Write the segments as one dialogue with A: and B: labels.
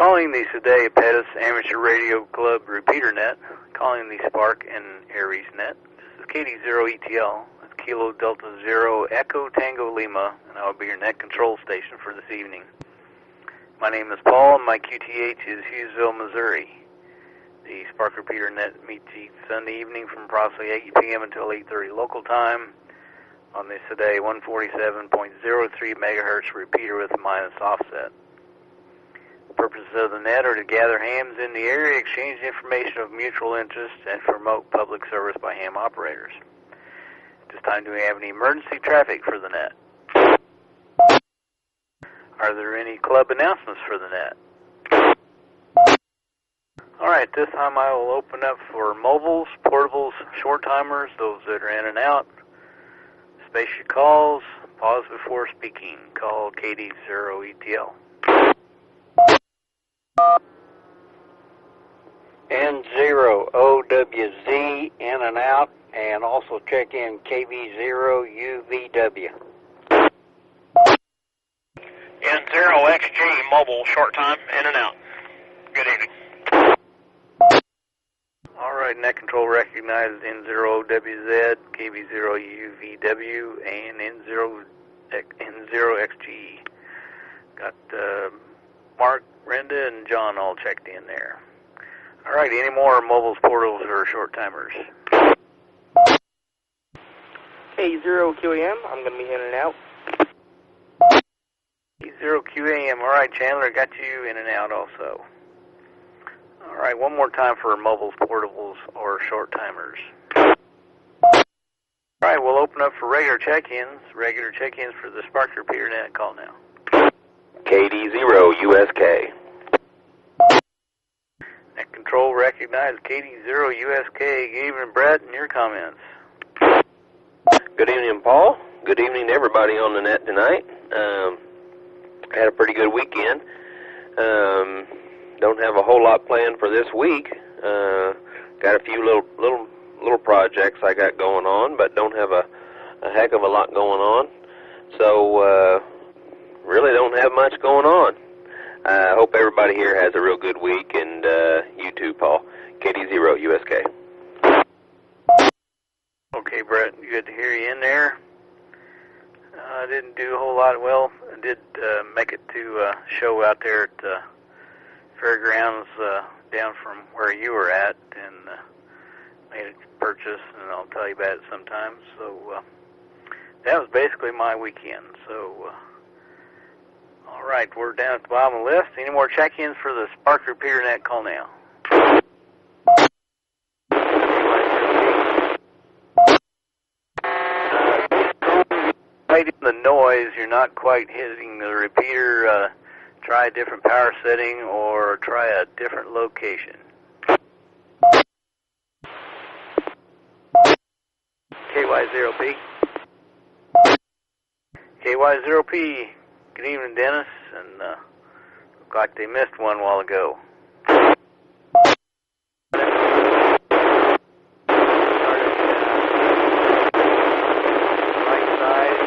A: Calling the Sadea Pettis Amateur Radio Club repeater net, calling the Spark and Aries net. This is KD0ETL, that's Kilo Delta Zero Echo Tango Lima, and I will be your net control station for this evening. My name is Paul, and my QTH is Hughesville, Missouri. The Spark repeater net meets each Sunday evening from approximately 8 p.m. until 8:30 local time on the Sadea 147.03 megahertz repeater with a minus offset. The purposes of the net are to gather hams in the area, exchange information of mutual interest, and promote public service by ham operators. At this time, do we have any emergency traffic for the net? Are there any club announcements for the net? Alright, this time I will open up for mobiles, portables, short timers, those that are in and out. Space your calls, pause before speaking, call KD0ETL.
B: N0OWZ in and out, and also check in KV0UVW.
C: N0XG mobile short time in and out. Good evening.
A: Alright, net control recognized N0WZ, KV0UVW, and N0XG. Got Mark, Brenda, and John all checked in there. Alright, any more mobiles, portals, or short timers?
D: K0QAM, I'm going to be in and out.
A: K0QAM, alright, Chandler, got you in and out also. Alright, one more time for mobiles, portables, or short timers. Alright, we'll open up for regular check-ins. Regular check-ins for the Spark repeater net, call now.
E: KD0USK.
A: Net control recognized KD0USK. Good evening, Brett, and your comments.
E: Good evening, Paul. Good evening to everybody on the net tonight. Had a pretty good weekend. Don't have a whole lot planned for this week. Got a few little projects I got going on, but don't have a heck of a lot going on. So really don't have much going on. I hope everybody here has a real good week, and you too, Paul. KD0USK.
A: Okay, Brett, good to hear you in there. I didn't do a whole lot. Well, I did make it to a show out there at the fairgrounds down from where you were at, and made a purchase, and I'll tell you about it sometime. So that was basically my weekend. So all right, we're down at the bottom of the list. Any more check-ins for the Spark repeater net, call now. Fighting the noise, you're not quite hitting the repeater. Try a different power setting or try a different location. KY0P. KY0P. Good evening, Dennis. And looked like they missed one while ago. Right side.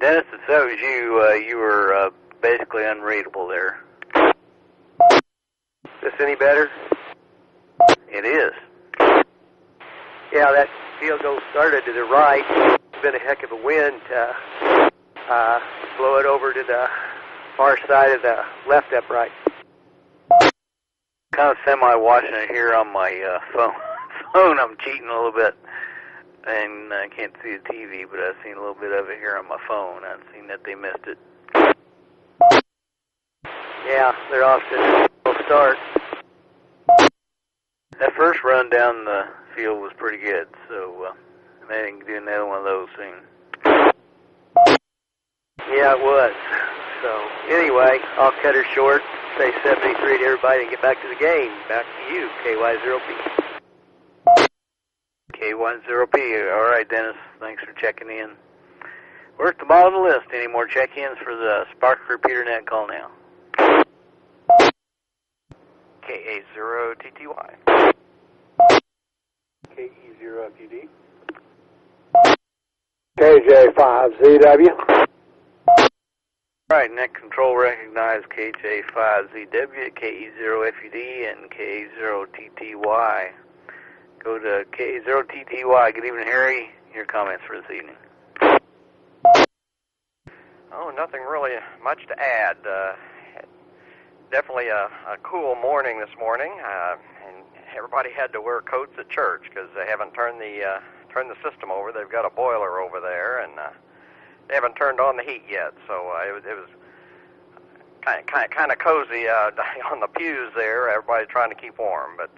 A: Dennis, if that was you, you were basically unreadable there.
D: Is this any better?
A: It is.
D: Yeah, that field goal started to the right. It's been a heck of a wind to blow it over to the far side of the left upright.
A: Kind of semi-watching it here on my phone. I'm cheating a little bit. And I can't see the TV, but I've seen a little bit of it here on my phone. I've seen that they missed it.
D: Yeah, they're off to a slow start.
A: That first run down the field was pretty good, so maybe I can do another one of those soon.
D: Yeah, it was. So, anyway, I'll cut her short, say 73 to everybody, and get back to the game. Back to you, KY0P.
A: K10P. All right, Dennis. Thanks for checking in. We're at the bottom of the list. Any more check-ins for the Spark repeater net, call now. KA0TTY.
B: KE0FUD. KJ5ZW.
A: All right, net control recognized KJ5ZW, KE0FUD, and KE0TTY. Go to KE0TTY. Good evening, Harry. Your comments for this evening.
F: Oh, nothing really much to add. Definitely a cool morning this morning, and everybody had to wear coats at church because they haven't turned the system over. They've got a boiler over there, and they haven't turned on the heat yet. So it was kind of cozy on the pews there. Everybody trying to keep warm, but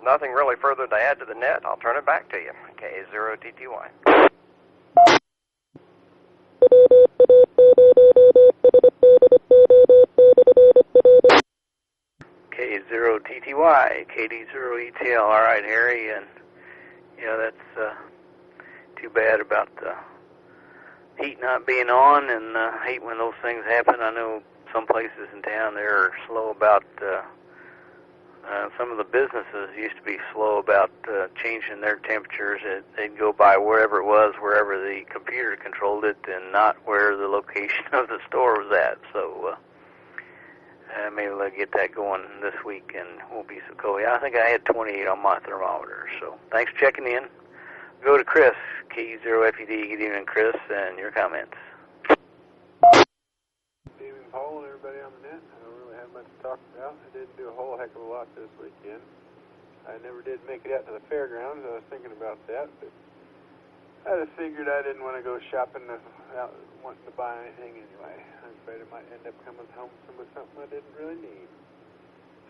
F: nothing really further to add to the net. I'll turn it back to you. K0TTY.
A: K0TTY, KD0ETL. All right, Harry, and that's too bad about the heat not being on, and hate when those things happen. I know some places in town they're slow about. Some of the businesses used to be slow about changing their temperatures. They'd go by wherever it was, wherever the computer controlled it, and not where the location of the store was at. So maybe they'll get that going this week and won't be so cold. I think I had 28 on my thermometer. So thanks for checking in. Go to Chris, KE0FUD. Good evening, Chris, and your comments.
G: Good evening, Paul, and everybody on the net. I don't really have much to talk about. I didn't do a whole heck of a lot this weekend. I never did make it out to the fairgrounds. I was thinking about that, but I just figured I didn't want to go shopping without wanting to buy anything anyway. I was afraid I might end up coming home with something I didn't really need.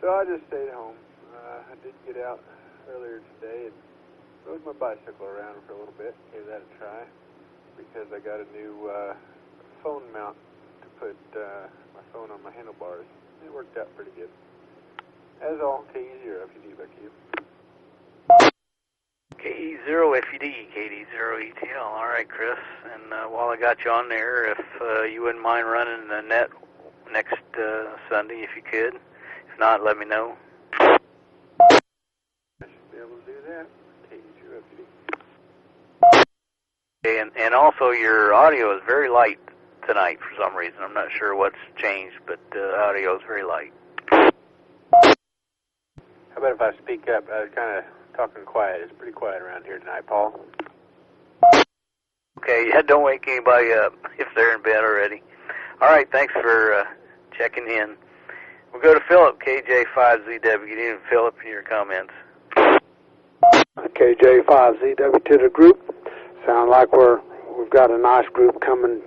G: So I just stayed home. I did get out earlier today and rode my bicycle around for a little bit, gave that a try, because I got a new phone mount to put my phone on my handlebars. It worked out pretty good. As all, KE0FUD, back to you.
A: KE0FUD, KD0ETL. All right, Chris, and while I got you on there, if you wouldn't mind running the net next Sunday, if you could. If not, let me know.
G: I should be able to do that.
A: Okay, and also your audio is very light tonight for some reason. I'm not sure what's changed, but audio is very light.
G: How about if I speak up? I was kind of talking quiet. It's pretty quiet around here tonight, Paul.
A: Okay, yeah, don't wake anybody up if they're in bed already. All right, thanks for checking in. We'll go to Philip, KJ5ZW. Good evening, Philip, and your comments.
H: KJ5ZW to the group. Sound like we've got a nice group coming,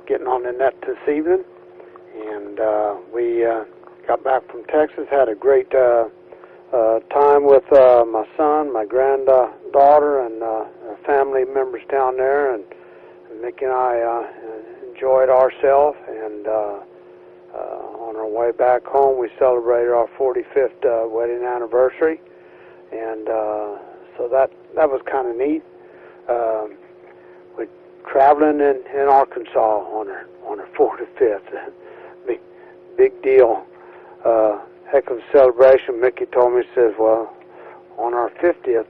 H: getting on the net this evening. And we got back from Texas, had a great time with my son, my granddaughter, and family members down there. And Mickey and I enjoyed ourselves. And on our way back home, we celebrated our 45th wedding anniversary. And so that was kind of neat. We're traveling in Arkansas on our 45th. Big deal. Heck of a celebration. Mickey told me, says, well, on our 50th,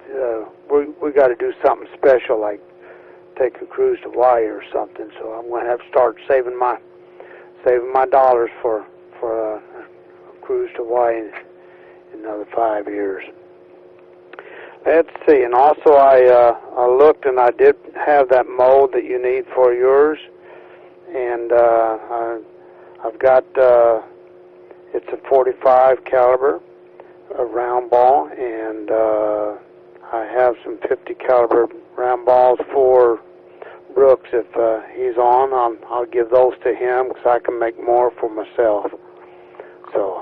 H: we got to do something special, like take a cruise to Hawaii or something. So I'm going to have to start saving my dollars for a cruise to Hawaii in another 5 years. Let's see, and also I looked, and I did have that mold that you need for yours, and I've got it's a .45 caliber, a round ball, and I have some .50 caliber round balls for Brooks. If he's on, I'll give those to him because I can make more for myself. So.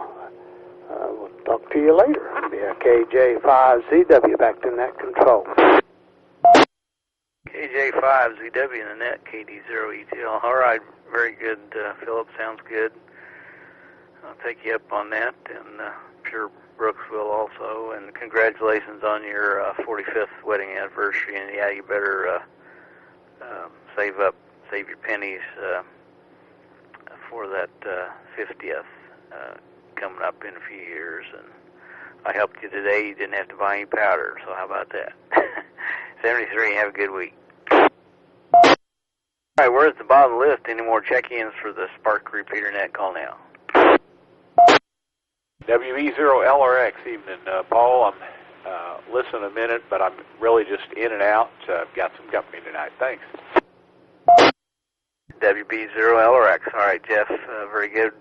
H: We'll talk to you later. I'll be a KJ5ZW back to net control.
A: KJ5ZW in the net, KD0ETL. All right, very good, Philip. Sounds good. I'll take you up on that, and I'm sure Brooks will also. And congratulations on your 45th wedding anniversary. And yeah, you better save your pennies for that 50th. Coming up in a few years, and I helped you today. You didn't have to buy any powder, so how about that? 73, have a good week. All right, we're we're at the bottom of the list. Any more check-ins for the Spark Repeater Net? Call now.
I: WE0LRX, evening, Paul. I'm listening a minute, but I'm really just in and out. I've got some company tonight. Thanks.
A: WB0LRX. All right, Jeff, very good.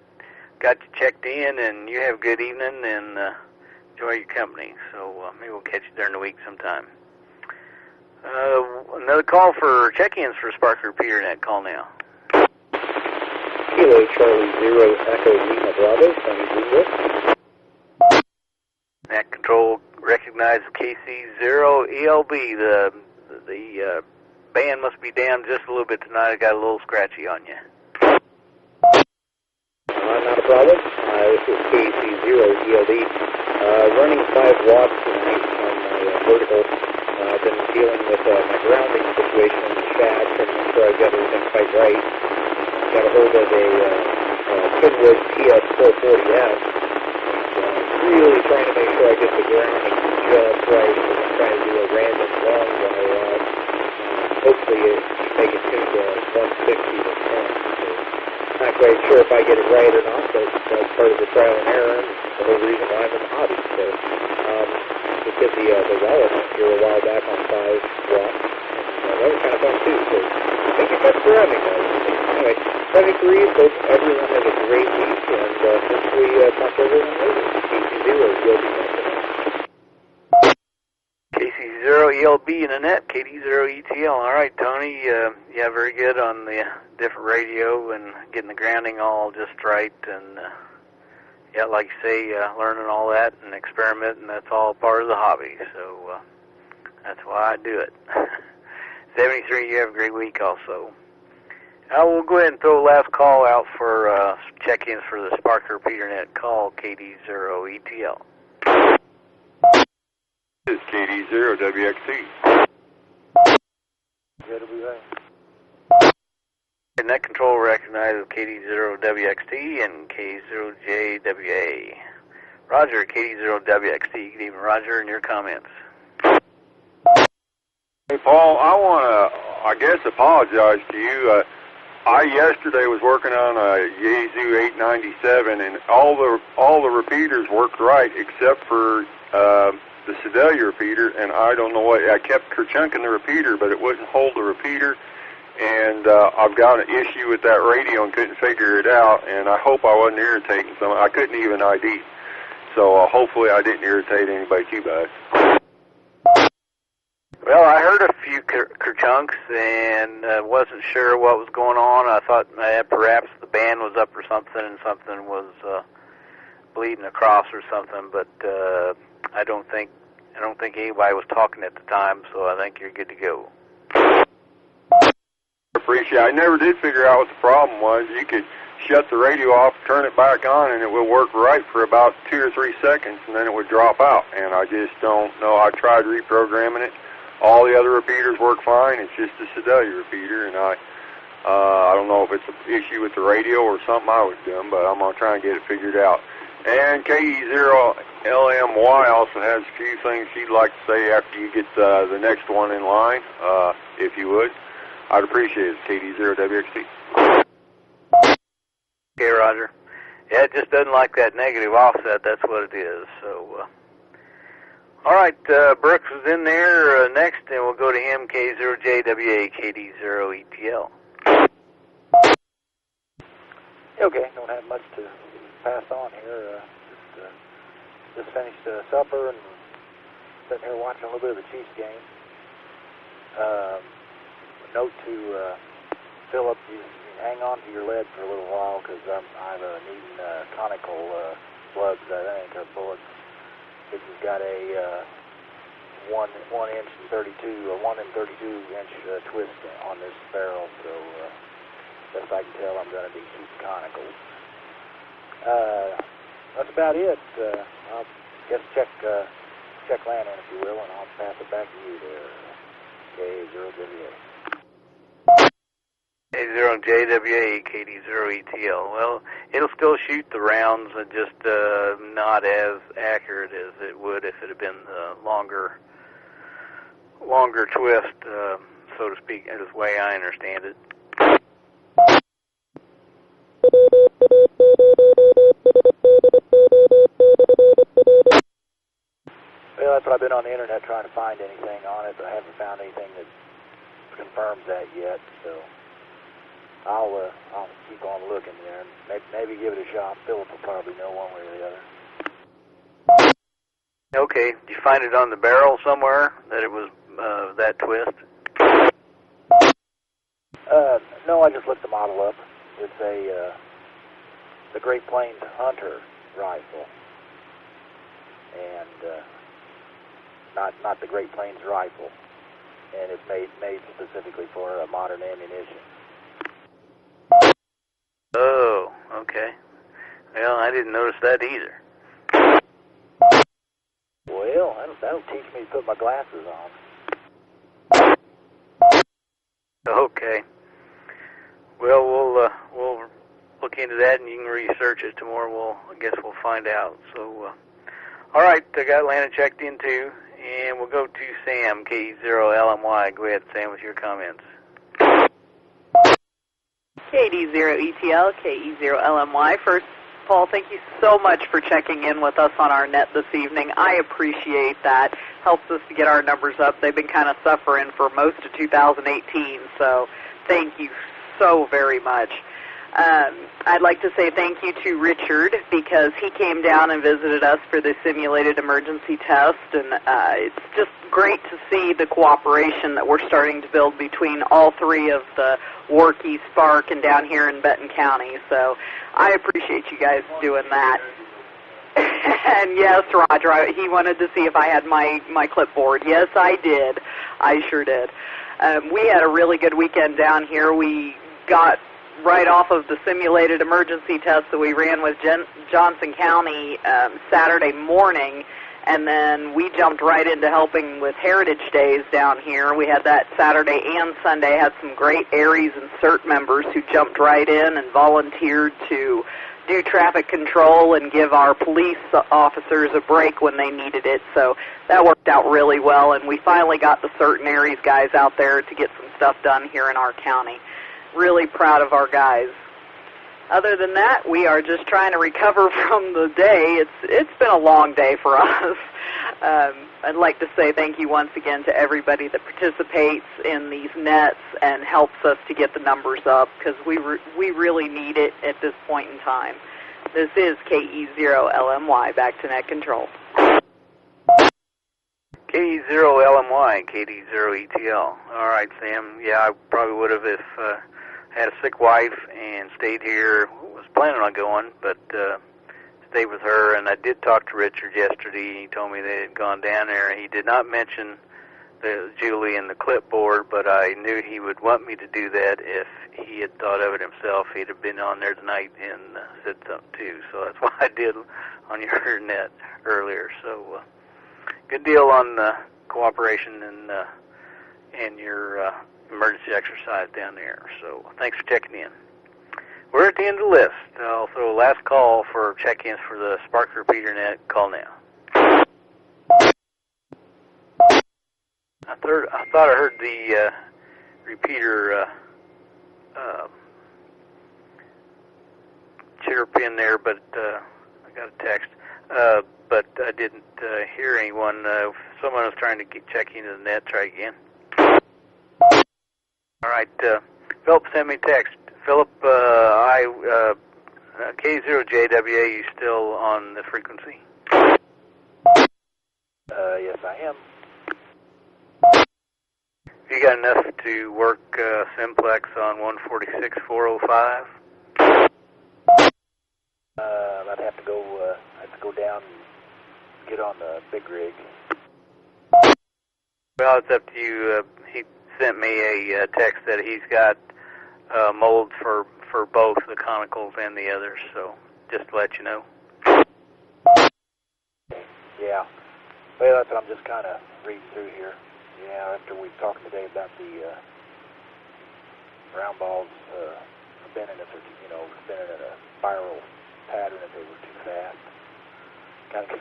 A: Got you checked in, and you have a good evening, and enjoy your company. So maybe we'll catch you during the week sometime. Another call for check-ins for Spark Repeater Net. Call now.
J: Kilo Charlie 0 Echo Lima Bravo, Sunny Greenwood.
A: Net control recognizes KC0ELB. The band must be down just a little bit tonight. I got a little scratchy on you.
J: Not a problem. This is KC0ELB. Running 5 watts tonight on my vertical. I've been dealing with my grounding situation in the shaft and make sure I've got everything quite right. Got a hold of a Kenwood TS440S. Really trying to make sure I get the grounding just right. I'm trying to do a random long wire out. Hopefully make it tuned to 160 to 10. So not quite sure if I get it right or not, but that's part of the trial and error and the whole reason why I'm in the hobby. So just did the wallet here a while back on 5 watts. And that was kind of fun too. So I think it got grounding though. Anyway, 73, hope everyone has a great week, and hopefully talk to everyone later.
A: KC0ELB in the net, KD0ETL. All right, Tony, yeah, very good on the different radio and getting the grounding all just right, and yeah, like you say, learning all that and experimenting, that's all part of the hobby, so that's why I do it. 73, you have a great week also. We'll go ahead and throw the last call out for check-ins for the Spark Repeater Net. Call KD0ETL.
K: This is KD0WXT.
A: Net control recognizes KD0WXT and K0JWA. Roger, KD0WXT. Good evening, Roger, and your comments.
K: Hey, Paul, I want to, I guess, apologize to you. I yesterday was working on a Yaesu 897, and all the repeaters worked right except for the Sedalia repeater, and I don't know what, I kept kerchunking the repeater, but it wouldn't hold the repeater, and I've got an issue with that radio and couldn't figure it out, and I hope I wasn't irritating someone. I couldn't even ID, so hopefully I didn't irritate anybody too bad.
A: Well, I heard a few kerchunks and wasn't sure what was going on. I thought perhaps the band was up or something, and something was bleeding across or something. But I don't think anybody was talking at the time, so I think you're good to go.
K: Appreciate it. I never did figure out what the problem was. You could shut the radio off, turn it back on, and it would work right for about 2 or 3 seconds, and then it would drop out. And I just don't know. I tried reprogramming it. All the other repeaters work fine. It's just the Sedalia repeater, and I don't know if it's an issue with the radio or something I was doing, but I'm going to try and get it figured out. And KE0LMY also has a few things she'd like to say after you get the next one in line, if you would. I'd appreciate it, KD0WXT.
A: Okay, Roger. Yeah, it just doesn't like that negative offset. That's what it is. So, all right, Brooks is in there next, and we'll go to him, K0JWA, KD0ETL.
L: Okay, don't have much to pass on here. Just finished supper and sitting here watching a little bit of the Chiefs game. Note to Philip, you hang on to your lead for a little while because I'm needing conical slugs, I think, or bullets. This has got a 1 inch and 32 inch twist on this barrel, so best I can tell, I'm going to be shooting conicals. That's about it. I'll just check Lannon, if you will, and I'll pass it back to you there, K0JWA.
A: K0JWA, KD0ETL. Well, it'll still shoot the rounds, just not as accurate as it would if it had been the longer twist, so to speak, is the way I understand it.
L: been on the internet trying to find anything on it, but I haven't found anything that confirms that yet. So I'll keep on looking there and maybe give it a shot. Philip will probably know one way or the other.
A: Okay. Did you find it on the barrel somewhere that it was that twist?
L: No, I just looked the model up. It's the Great Plains Hunter rifle, and not the Great Plains rifle, and it's made specifically for modern ammunition.
A: Oh, okay. Well, I didn't notice that either.
L: Well, that'll teach me to put my glasses on.
A: Okay. Well, we'll look into that, and you can research it tomorrow. I guess we'll find out. So, all right, I got Atlanta checked in too, and we'll go to Sam, KE0LMY. Go ahead, Sam, with your comments.
M: KD0ETL, KE0LMY. First, Paul, thank you so much for checking in with us on our net this evening. I appreciate that. Helps us to get our numbers up. They've been kind of suffering for most of 2018, so thank you so very much. I'd like to say thank you to Richard because he came down and visited us for the simulated emergency test, and it's just great to see the cooperation that we're starting to build between all three of the Warkey, Spark, and down here in Benton County. So I appreciate you guys doing that. And yes, Roger, he wanted to see if I had my clipboard. Yes, I did. I sure did. We had a really good weekend down here. We got right off of the simulated emergency test that we ran with Johnson County Saturday morning, and then we jumped right into helping with Heritage Days down here. We had that Saturday and Sunday, had some great Aries and CERT members who jumped right in and volunteered to do traffic control and give our police officers a break when they needed it. So that worked out really well, and we finally got the CERT and Aries guys out there to get some stuff done here in our county. Really proud of our guys. Other than that, we are just trying to recover from the day. It's been a long day for us. I'd like to say thank you once again to everybody that participates in these nets and helps us to get the numbers up, because we really need it at this point in time. This is KE0LMY, back to net control.
A: KE0LMY, KD0ETL. All right, Sam. Yeah, I probably would have if had a sick wife and stayed here. Was planning on going, but stayed with her. And I did talk to Richard yesterday. He told me they had gone down there. He did not mention the Julie and the clipboard, but I knew he would want me to do that if he had thought of it himself. He'd have been on there tonight and said something too. So that's why I did on your net earlier. So good deal on cooperation and your emergency exercise down there. So thanks for checking in. We're at the end of the list. I'll throw a last call for check-ins for the Spark Repeater Net. Call now. I thought I heard the repeater chirp in there, but I got a text. But I didn't hear anyone. If someone was trying to check into the net, try again. All right, Philip sent me a text. Philip, K0JWA, you still on the frequency?
L: Yes, I am.
A: You got enough to work simplex on 146.405?
L: I'd have to go down and get on the big rig.
A: Well, it's up to you. He sent me a text that he's got molds for both the conicals and the others, so just to let you know.
L: Yeah. Well, that's what I'm just kind of reading through here. Yeah, after we talked today about the round balls spinning in a spiral pattern if they were too fast. Kind of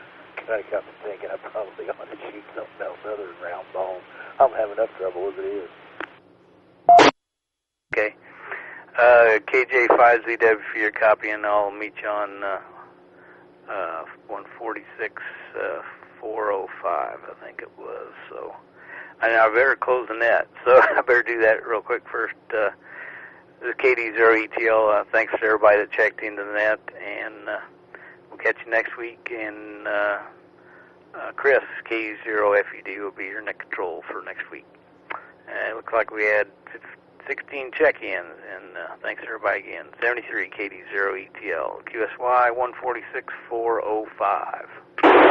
L: got me thinking I probably ought to shoot something else other than round balls. I'm having enough trouble as it is.
A: Okay. KJ5ZW for your copy, and I'll meet you on 146.405 405, I think it was. So I better close the net, so I better do that real quick first. This is KD0ETL. Thanks to everybody that checked into the net, and we'll catch you next week. And Chris, KD0FUD, will be your net control for next week. It looks like we had 16 check-ins, and thanks to everybody again. 73 KD0ETL, QSY 146405.